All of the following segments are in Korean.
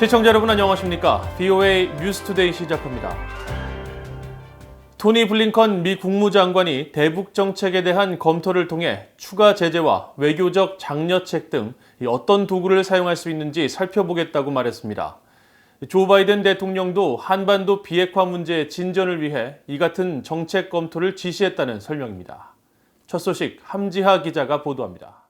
시청자 여러분 안녕하십니까? VOA 뉴스투데이 시작합니다. 토니 블링컨 미 국무장관이 대북 정책에 대한 검토를 통해 추가 제재와 외교적 장려책 등 어떤 도구를 사용할 수 있는지 살펴보겠다고 말했습니다. 조 바이든 대통령도 한반도 비핵화 문제의 진전을 위해 이 같은 정책 검토를 지시했다는 설명입니다. 첫 소식 함지하 기자가 보도합니다.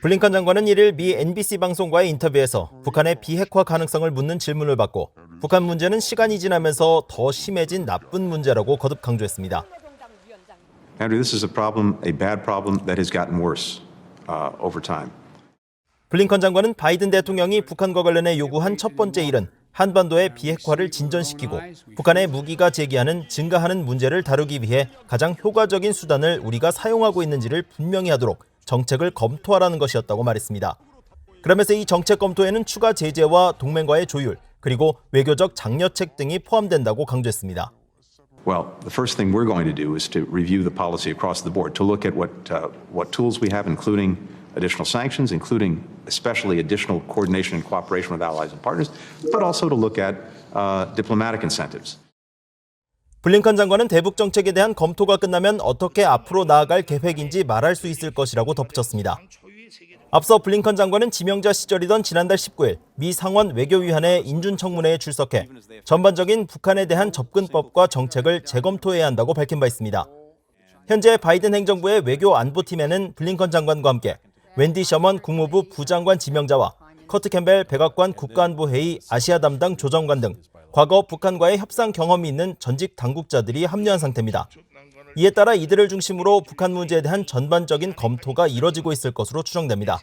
블링컨 장관은 1일 미 NBC 방송과의 인터뷰에서 북한의 비핵화 가능성을 묻는 질문을 받고 북한 문제는 시간이 지나면서 더 심해진 나쁜 문제라고 거듭 강조했습니다. Andrew, this is a problem, a bad problem that has gotten worse over time. 블링컨 장관은 바이든 대통령이 북한과 관련해 요구한 첫 번째 일은 한반도의 비핵화를 진전시키고 북한의 무기가 제기하는 증가하는 문제를 다루기 위해 가장 효과적인 수단을 우리가 사용하고 있는지를 분명히 하도록 정책을 검토하라는 것이었다고 말했습니다. 그러면서 이 정책 검토에는 추가 제재와 동맹과의 조율, 그리고 외교적 장려책 등이 포함된다고 강조했습니다. Well, the first thing we're going to do is to review the policy across the board, to look at what tools we have, including additional sanctions, including especially additional coordination and cooperation with allies and partners, but also to look at diplomatic incentives. 블링컨 장관은 대북 정책에 대한 검토가 끝나면 어떻게 앞으로 나아갈 계획인지 말할 수 있을 것이라고 덧붙였습니다. 앞서 블링컨 장관은 지명자 시절이던 지난달 19일 미 상원 외교위원회 인준청문회에 출석해 전반적인 북한에 대한 접근법과 정책을 재검토해야 한다고 밝힌 바 있습니다. 현재 바이든 행정부의 외교 안보팀에는 블링컨 장관과 함께 웬디 셔먼 국무부 부장관 지명자와 커트 캠벨 백악관 국가안보회의 아시아 담당 조정관 등 과거 북한과의 협상 경험이 있는 전직 당국자들이 합류한 상태입니다. 이에 따라 이들을 중심으로 북한 문제에 대한 전반적인 검토가 이뤄지고 있을 것으로 추정됩니다.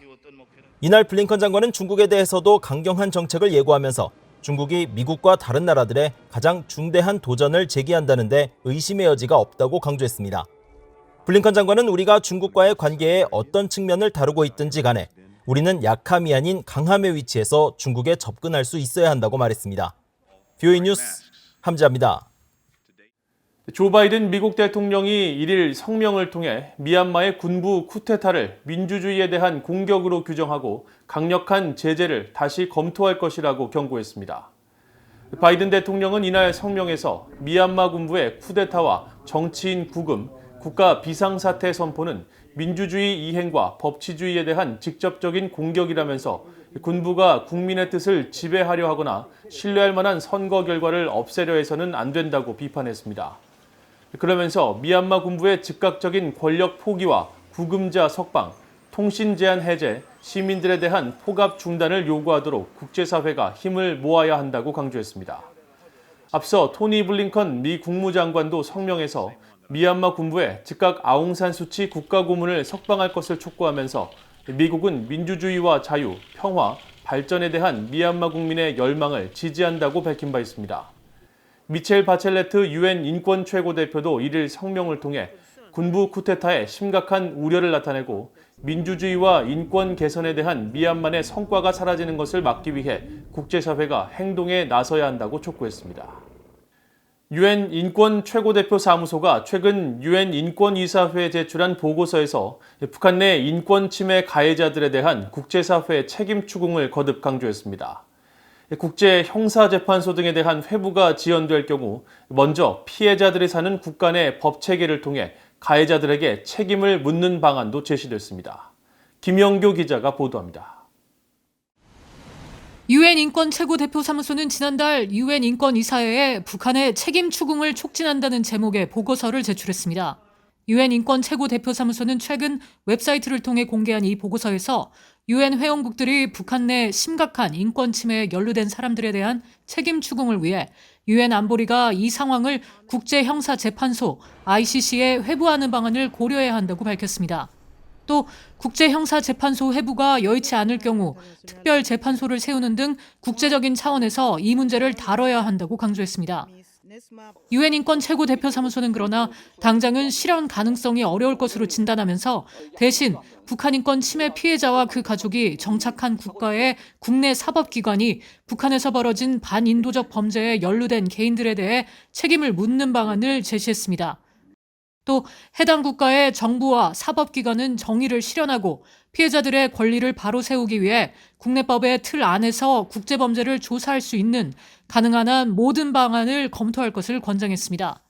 이날 블링컨 장관은 중국에 대해서도 강경한 정책을 예고하면서 중국이 미국과 다른 나라들의 가장 중대한 도전을 제기한다는데 의심의 여지가 없다고 강조했습니다. 블링컨 장관은 우리가 중국과의 관계에 어떤 측면을 다루고 있든지 간에 우리는 약함이 아닌 강함의 위치에서 중국에 접근할 수 있어야 한다고 말했습니다. VOA 뉴스 함지하입니다. 조 바이든 미국 대통령이 1일 성명을 통해 미얀마의 군부 쿠데타를 민주주의에 대한 공격으로 규정하고 강력한 제재를 다시 검토할 것이라고 경고했습니다. 바이든 대통령은 이날 성명에서 미얀마 군부의 쿠데타와 정치인 구금, 국가 비상사태 선포는 민주주의 이행과 법치주의에 대한 직접적인 공격이라면서 군부가 국민의 뜻을 지배하려 하거나 신뢰할 만한 선거 결과를 없애려 해서는 안 된다고 비판했습니다. 그러면서 미얀마 군부의 즉각적인 권력 포기와 구금자 석방, 통신 제한 해제, 시민들에 대한 폭압 중단을 요구하도록 국제사회가 힘을 모아야 한다고 강조했습니다. 앞서 토니 블링컨 미 국무장관도 성명에서 미얀마 군부에 즉각 아웅산 수치 국가고문을 석방할 것을 촉구하면서 미국은 민주주의와 자유, 평화, 발전에 대한 미얀마 국민의 열망을 지지한다고 밝힌 바 있습니다. 미첼 바첼레트 유엔 인권 최고대표도 1일 성명을 통해 군부 쿠데타에 심각한 우려를 나타내고 민주주의와 인권 개선에 대한 미얀마 내 성과가 사라지는 것을 막기 위해 국제사회가 행동에 나서야 한다고 촉구했습니다. 유엔 인권 최고대표 사무소가 최근 유엔 인권이사회에 제출한 보고서에서 북한 내 인권 침해 가해자들에 대한 국제사회 책임 추궁을 거듭 강조했습니다. 국제 형사재판소 등에 대한 회부가 지연될 경우 먼저 피해자들이 사는 국가 내 법 체계를 통해 가해자들에게 책임을 묻는 방안도 제시됐습니다. 김영교 기자가 보도합니다. 유엔 인권 최고대표 사무소는 지난달 유엔 인권이사회에 북한의 책임 추궁을 촉진한다는 제목의 보고서를 제출했습니다. 유엔 인권 최고대표 사무소는 최근 웹사이트를 통해 공개한 이 보고서에서 유엔 회원국들이 북한 내 심각한 인권 침해에 연루된 사람들에 대한 책임 추궁을 위해 유엔 안보리가 이 상황을 국제형사재판소 ICC에 회부하는 방안을 고려해야 한다고 밝혔습니다. 또 국제형사재판소 회부가 여의치 않을 경우 특별재판소를 세우는 등 국제적인 차원에서 이 문제를 다뤄야 한다고 강조했습니다. 유엔 인권 최고대표사무소는 그러나 당장은 실현 가능성이 어려울 것으로 진단하면서 대신 북한 인권 침해 피해자와 그 가족이 정착한 국가의 국내 사법기관이 북한에서 벌어진 반인도적 범죄에 연루된 개인들에 대해 책임을 묻는 방안을 제시했습니다. 또 해당 국가의 정부와 사법기관은 정의를 실현하고 피해자들의 권리를 바로 세우기 위해 국내법의 틀 안에서 국제범죄를 조사할 수 있는 가능한 한 모든 방안을 검토할 것을 권장했습니다.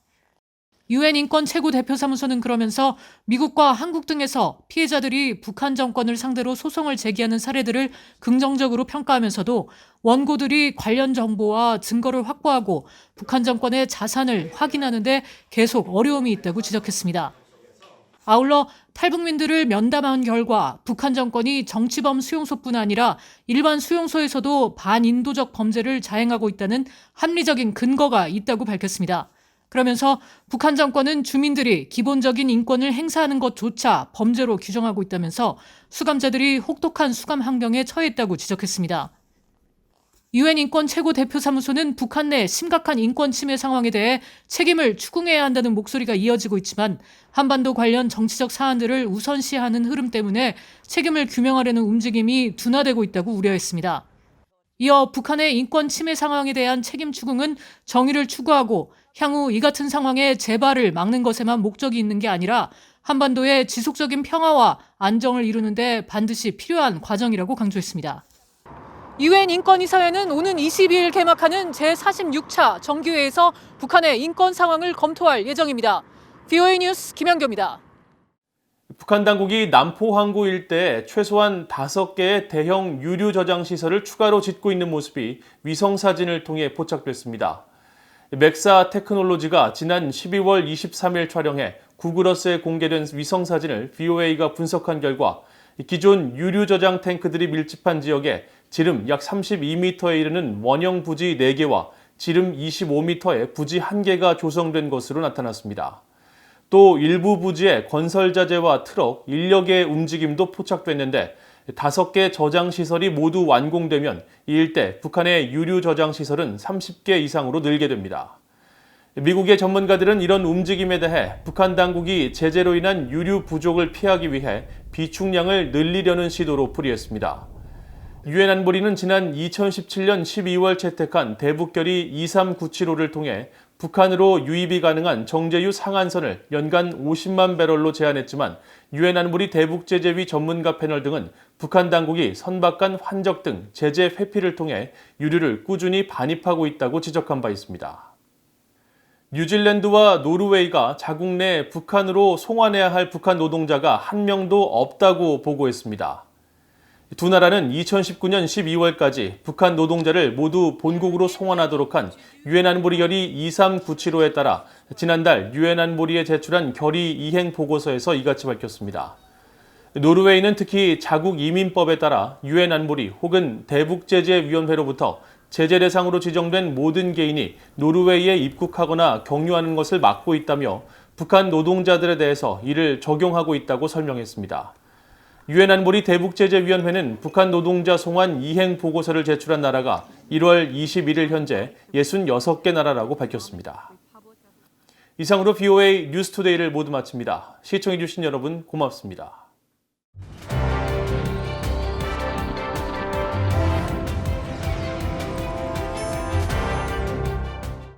유엔 인권 최고 대표사무소는 그러면서 미국과 한국 등에서 피해자들이 북한 정권을 상대로 소송을 제기하는 사례들을 긍정적으로 평가하면서도 원고들이 관련 정보와 증거를 확보하고 북한 정권의 자산을 확인하는 데 계속 어려움이 있다고 지적했습니다. 아울러 탈북민들을 면담한 결과 북한 정권이 정치범 수용소뿐 아니라 일반 수용소에서도 반인도적 범죄를 자행하고 있다는 합리적인 근거가 있다고 밝혔습니다. 그러면서 북한 정권은 주민들이 기본적인 인권을 행사하는 것조차 범죄로 규정하고 있다면서 수감자들이 혹독한 수감 환경에 처했다고 지적했습니다. 유엔 인권 최고 대표사무소는 북한 내 심각한 인권 침해 상황에 대해 책임을 추궁해야 한다는 목소리가 이어지고 있지만 한반도 관련 정치적 사안들을 우선시하는 흐름 때문에 책임을 규명하려는 움직임이 둔화되고 있다고 우려했습니다. 이어 북한의 인권 침해 상황에 대한 책임 추궁은 정의를 추구하고 향후 이 같은 상황의 재발을 막는 것에만 목적이 있는 게 아니라 한반도의 지속적인 평화와 안정을 이루는 데 반드시 필요한 과정이라고 강조했습니다. 유엔 인권이사회는 오는 22일 개막하는 제46차 정기회에서 북한의 인권 상황을 검토할 예정입니다. VOA 뉴스 김현교입니다. 북한 당국이 남포 항구 일대에 최소한 5개의 대형 유류 저장 시설을 추가로 짓고 있는 모습이 위성 사진을 통해 포착됐습니다. 맥사 테크놀로지가 지난 12월 23일 촬영해 구글어스에 공개된 위성 사진을 VOA가 분석한 결과 기존 유류 저장 탱크들이 밀집한 지역에 지름 약 32m에 이르는 원형 부지 4개와 지름 25m의 부지 1개가 조성된 것으로 나타났습니다. 또 일부 부지에 건설 자재와 트럭, 인력의 움직임도 포착됐는데 5개 저장 시설이 모두 완공되면 이 일대 북한의 유류 저장 시설은 30개 이상으로 늘게 됩니다. 미국의 전문가들은 이런 움직임에 대해 북한 당국이 제재로 인한 유류 부족을 피하기 위해 비축량을 늘리려는 시도로 풀이했습니다. 유엔 안보리는 지난 2017년 12월 채택한 대북결의 23975를 통해 북한으로 유입이 가능한 정제유 상한선을 연간 50만 배럴로 제한했지만 유엔 안보리 대북제재위 전문가 패널 등은 북한 당국이 선박간 환적 등 제재 회피를 통해 유류를 꾸준히 반입하고 있다고 지적한 바 있습니다. 뉴질랜드와 노르웨이가 자국 내 북한으로 송환해야 할 북한 노동자가 한 명도 없다고 보고했습니다. 두 나라는 2019년 12월까지 북한 노동자를 모두 본국으로 송환하도록 한 유엔 안보리 결의 23975에 따라 지난달 유엔 안보리에 제출한 결의 이행 보고서에서 이같이 밝혔습니다. 노르웨이는 특히 자국 이민법에 따라 유엔 안보리 혹은 대북제재위원회로부터 제재 대상으로 지정된 모든 개인이 노르웨이에 입국하거나 경유하는 것을 막고 있다며 북한 노동자들에 대해서 이를 적용하고 있다고 설명했습니다. 유엔 안보리 대북제재위원회는 북한 노동자 송환 이행 보고서를 제출한 나라가 1월 21일 현재 66개 나라라고 밝혔습니다. 이상으로 VOA 뉴스투데이를 모두 마칩니다. 시청해주신 여러분 고맙습니다.